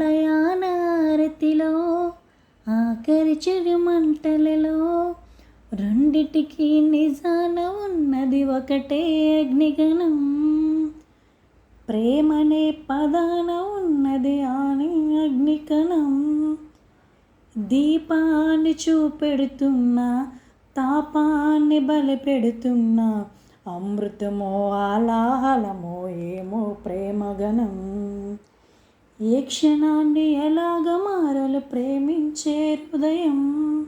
ఆలయాన ఆరతిలో ఆఖరి చిరుమంటలలో రెండిటికి నిజాన ఉన్నది ఒకటే అగ్నిగణం. ప్రేమనే పదాన ఉన్నది ఆని అగ్నికణం. దీపాన్ని చూపెడుతున్నా తాపాన్ని బలిపెడుతున్నా అమృతమో ఆలాహలమో ఏమో ప్రేమగణం. ఏ క్షణాన్ని ఎలాగ మారలు ప్రేమించే హృదయం.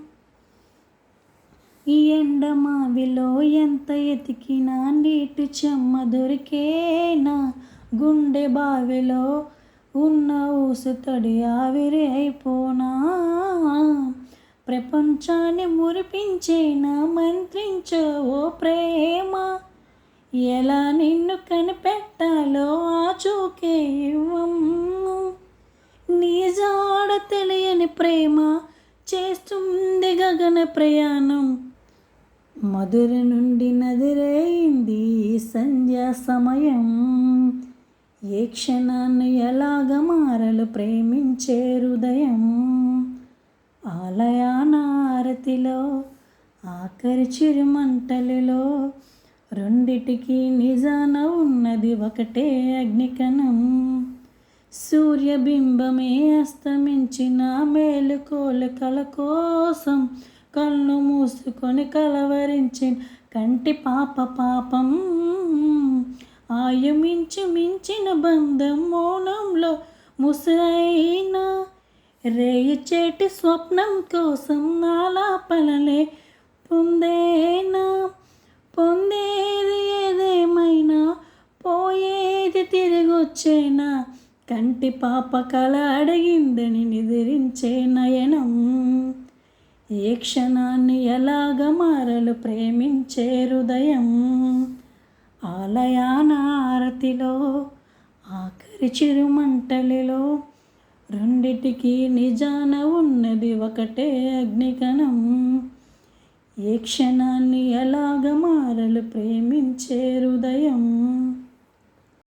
ఈ ఎండమావిలో ఎంత ఎతికినా నీటి చెమ్మ దొరికేనా. గుండె బావిలో ఉన్న ఊసుతడి ఆవిరి అయిపోనా. ప్రపంచాన్ని మురిపించేనా మంత్రించవో ప్రేమ. ఎలా నిన్ను కనిపెట్టాలో ఆచూకే ఇవ్వము. నీ జాడ తెలియని ప్రేమ చేస్తుంది గగన ప్రయాణం. మధుర నుండి నదిరైంది సంధ్యా సమయం. ఏ క్షణాన్ని ఎలాగ మారలు ప్రేమించే హృదయం. ఆలయాన ఆరతిలో ఆఖరి చిరుమంటలిలో రెండిటికి నిజాన ఉన్నది ఒకటే అగ్నికణం. సూర్యబింబమే అస్తమించిన మేలుకోలు కల కోసం కళ్ళు మూసుకొని కలవరించిన కంటి పాప పాపం. ఆయుమించు మించిన బంధం మౌనంలో ముసైన రేయి చేటి స్వప్నం కోసం ఆలాపనలే పొందేనా. పొందేది ఏదేమైనా పోయేది తిరిగొచ్చేనా. కంటి పాప కల అడిగిందని నిద్రించే నయనం. ఏ క్షణాన్ని ఎలాగ మారలు ప్రేమించే హృదయం. ఆలయాన ఆరతిలో ఆఖరి చిరుమంటలిలో రెండిటికి నిజాన ఉన్నది ఒకటే అగ్నికణం. ఏ క్షణాన్ని ఎలాగ మారలు ప్రేమించే హృదయం.